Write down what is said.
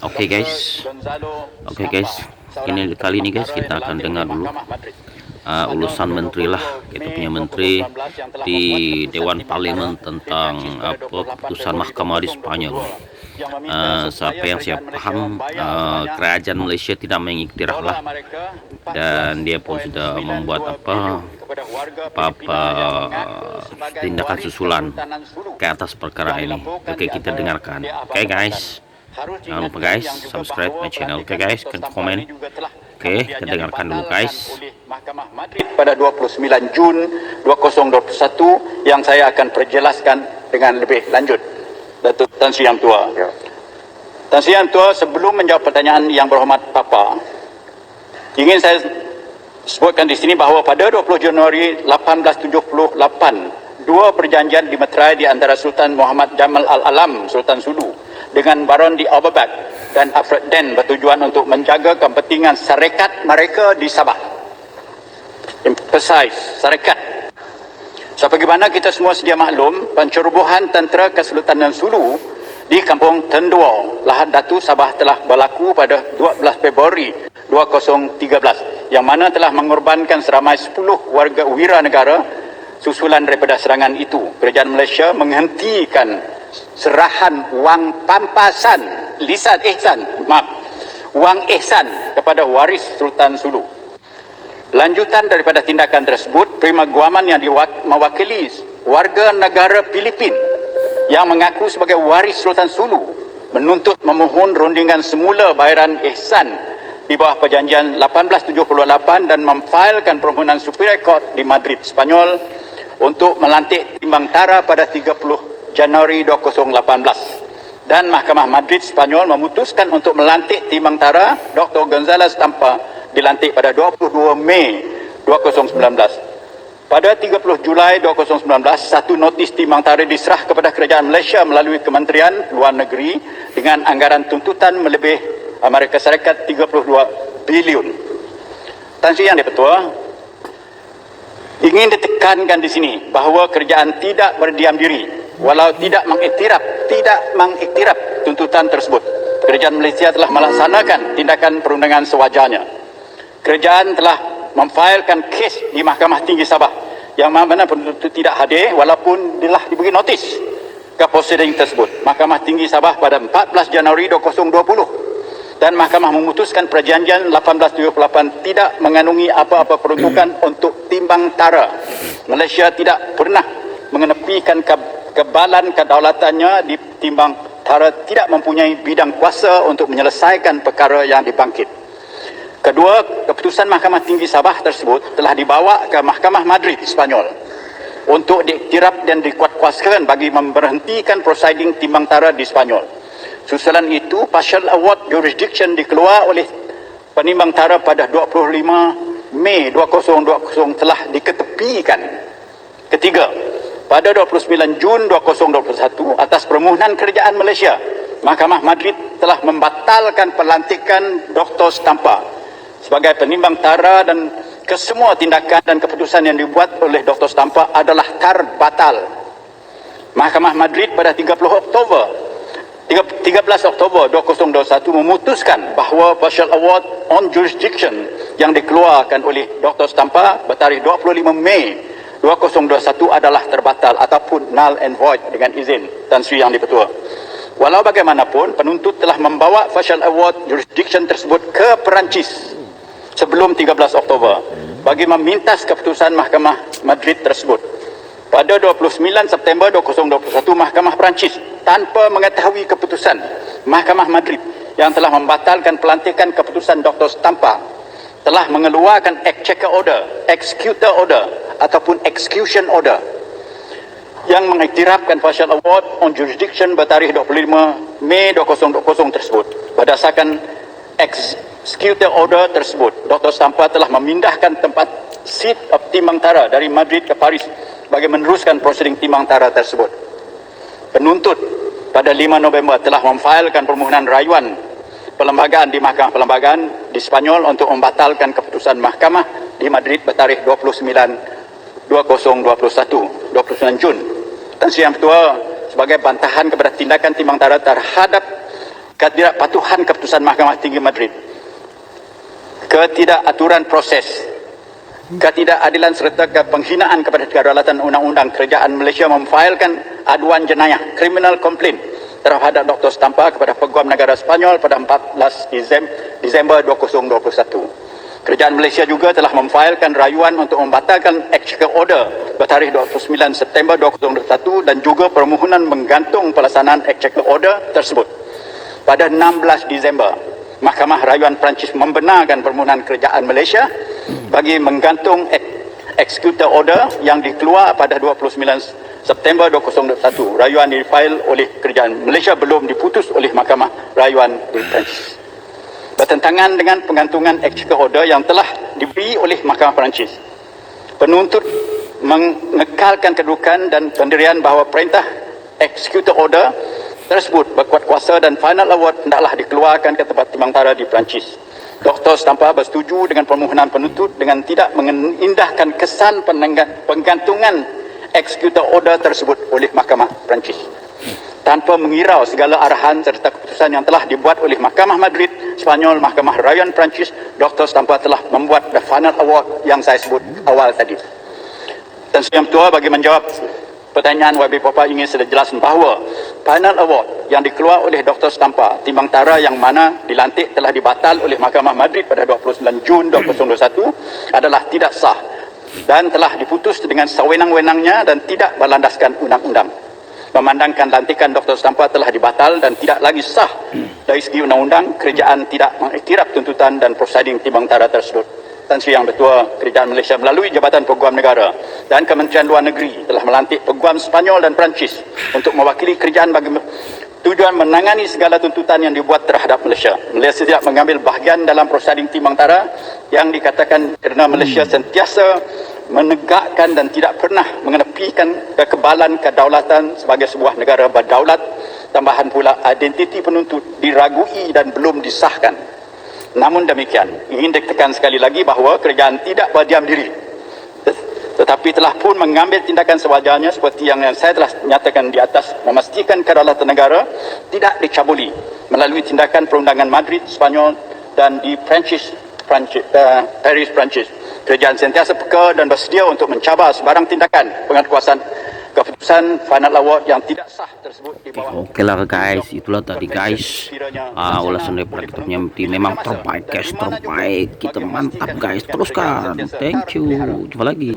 Oke guys, kali ini guys kita akan dengar dulu ulasan menteri lah, kita punya menteri di Dewan Parlimen tentang keputusan Mahkamah di Spanyol. Siapa yang saya paham, kerajaan Malaysia tidak mengiktiraf lah, dan dia pun sudah membuat tindakan susulan ke atas perkara ini. Oke, kita dengarkan. Oke guys, jangan lupa guys subscribe my channel. Oke guys, komen. Oke, kita dengarkan dulu guys. Mahkamah Madrid pada 29 Jun 2021 yang saya akan perjelaskan dengan lebih lanjut. Datuk Tan Sri Yang Tua. Tan Sri Yang Tua, sebelum menjawab pertanyaan yang berhormat Papa, ingin saya sebutkan di sini bahawa pada 20 Januari 1878, dua perjanjian dimeterai di antara Sultan Muhammad Jamal Al-Alam, Sultan Sulu, dengan Baron di Overbeck dan Alfred Den bertujuan untuk menjaga kepentingan syarikat mereka di Sabah. Emphasize, syarikat. Sebagaimana kita semua sedia maklum, pencerobohan tentera Kesultanan Sulu di Kampung Tendua, Lahad Datu, Sabah telah berlaku pada 12 Februari 2013, yang mana telah mengorbankan seramai 10 warga wira negara. Susulan daripada serangan itu, Kerajaan Malaysia menghentikan serahan wang pampasan, wang ihsan kepada waris Sultan Sulu. Lanjutan daripada tindakan tersebut, Prima Guaman yang mewakili warga negara Filipin yang mengaku sebagai waris Sultan Sulu menuntut memohon rundingan semula bayaran ihsan di bawah perjanjian 1878 dan memfailkan permohonan Superior Court di Madrid, Spanyol untuk melantik timbang tara pada 30 Januari 2018. Dan Mahkamah Madrid, Spanyol memutuskan untuk melantik timbang tara Dr. González Tampa dilantik pada 22 Mei 2019. Pada 30 Julai 2019, satu notis timbang tara diserah kepada Kerajaan Malaysia melalui Kementerian Luar Negeri dengan anggaran tuntutan melebih Amerika Syarikat 32 bilion. Tan Sri Yang Di-Pertua, ingin ditekankan di sini bahawa kerajaan tidak berdiam diri walau tidak mengiktiraf tuntutan tersebut. Kerajaan Malaysia telah melaksanakan tindakan perundangan sewajarnya. Kerajaan telah memfailkan kes di Mahkamah Tinggi Sabah yang mana penuntut tidak hadir walaupun telah diberi notis ke prosiding tersebut. Mahkamah Tinggi Sabah pada 14 Januari 2020, dan Mahkamah memutuskan perjanjian 1878 tidak mengandungi apa-apa peruntukan untuk timbang tara. Malaysia tidak pernah mengenepikan kebalan kedaulatannya di timbang tara, tidak mempunyai bidang kuasa untuk menyelesaikan perkara yang dibangkit. Kedua, keputusan Mahkamah Tinggi Sabah tersebut telah dibawa ke Mahkamah Madrid, Spanyol untuk diiktiraf dan dikuatkuasakan bagi memberhentikan prosiding timbang tara di Spanyol. Susulan itu, Partial Award Jurisdiction dikeluar oleh penimbang tara pada 25 Mei 2020 telah diketepikan. Ketiga, pada 29 Jun 2021, atas permohonan Kerajaan Malaysia, Mahkamah Madrid telah membatalkan pelantikan Dr. Tampa sebagai penimbang tara, dan kesemua tindakan dan keputusan yang dibuat oleh Dr. Tampa adalah terbatal. Mahkamah Madrid pada 13 Oktober 2021 memutuskan bahawa Partial Award on Jurisdiction yang dikeluarkan oleh Dr. Tampa bertarikh 25 Mei 2021 adalah terbatal ataupun null and void dengan izin Tan Sri Yang Di-Pertua. Walau bagaimanapun, penuntut telah membawa Partial Award Jurisdiction tersebut ke Perancis sebelum 13 Oktober bagi memintas keputusan Mahkamah Madrid tersebut. Pada 29 September 2021, Mahkamah Perancis tanpa mengetahui keputusan Mahkamah Madrid yang telah membatalkan pelantikan keputusan Dr. Tampa telah mengeluarkan executor order ataupun execution order yang mengiktirafkan Partial Award on Jurisdiction bertarikh 25 Mei 2020 tersebut. Berdasarkan executor order tersebut, Dr. Tampa telah memindahkan tempat seat of timbang tara dari Madrid ke Paris bagi meneruskan prosiding timbang tara tersebut. Penuntut pada 5 November telah memfailkan permohonan rayuan perlembagaan di Mahkamah Perlembagaan di Spanyol untuk membatalkan keputusan Mahkamah di Madrid bertarikh 29 Jun. Tan Sri Yang Tua, sebagai bantahan kepada tindakan timbang tara terhadap ketidakpatuhan keputusan Mahkamah Tinggi Madrid, ketidakaturan proses, ketidakadilan serta penghinaan kepada kedaulatan undang-undang, kerajaan Malaysia memfailkan aduan jenayah criminal complaint terhadap Dr. Stampa kepada Peguam Negara Sepanyol pada 14 Disember 2021. Kerajaan Malaysia juga telah memfailkan rayuan untuk membatalkan Executive Order bertarikh 29 September 2021 dan juga permohonan menggantung pelaksanaan Executive Order tersebut. Pada 16 Disember, Mahkamah Rayuan Perancis membenarkan permohonan kerajaan Malaysia bagi menggantung Executive Order yang dikeluar pada 29 September 2021. Rayuan difail oleh kerajaan Malaysia belum diputus oleh Mahkamah Rayuan di Perancis. Bertentangan dengan penggantungan Executive Order yang telah diberi oleh Mahkamah Perancis, penuntut mengekalkan kedudukan dan pendirian bahawa perintah Executive Order tersebut berkuat kuasa dan final award hendaklah dikeluarkan ke tempat timbang tara di Perancis. Dr. Stampa bersetuju dengan permohonan penuntut dengan tidak mengindahkan kesan penggantungan Executive Order tersebut oleh Mahkamah Perancis. Tanpa mengirau segala arahan serta keputusan yang telah dibuat oleh Mahkamah Madrid, Sepanyol, Mahkamah Rayuan Perancis, Dr. Stampa telah membuat the final award yang saya sebut awal tadi. Dan Yang Tua bagi menjawab pertanyaan YB Papa ingin saya jelaskan bahawa final award yang dikeluar oleh Dr. Stampa timbang tara yang mana dilantik telah dibatal oleh Mahkamah Madrid pada 29 Jun 2021 adalah tidak sah dan telah diputus dengan sewenang-wenangnya dan tidak berlandaskan undang-undang. Memandangkan lantikan Dr. Stampa telah dibatal dan tidak lagi sah dari segi undang-undang, kerajaan tidak mengiktiraf tuntutan dan prosiding timbang tara tersebut. Tan Sri Yang Bertua Kerajaan Malaysia melalui Jabatan Peguam Negara dan Kementerian Luar Negeri telah melantik Peguam Sepanyol dan Perancis untuk mewakili kerajaan bagi tujuan menangani segala tuntutan yang dibuat terhadap Malaysia. Malaysia tidak mengambil bahagian dalam prosiding timbang tara yang dikatakan kerana Malaysia sentiasa menegakkan dan tidak pernah mengenepikan kekebalan kedaulatan sebagai sebuah negara berdaulat. Tambahan pula identiti penuntut diragui dan belum disahkan. Namun demikian, ingin ditekan sekali lagi bahawa kerajaan tidak berdiam diri, tetapi telah pun mengambil tindakan sewajarnya seperti yang saya telah nyatakan di atas, memastikan kedaulatan negara tidak dicabuli melalui tindakan perundangan Madrid, Sepanyol dan di Paris, Perancis. Kerajaan sentiasa peka dan bersedia untuk mencabar sebarang tindakan penguatkuasaan keputusan final award yang tidak sah tersebut di bawah. Oke lah guys, itulah tadi guys ulasan daripada kita punya MT. Memang terbaik guys, terbaik, kita mantap guys, teruskan, thank you, jumpa lagi.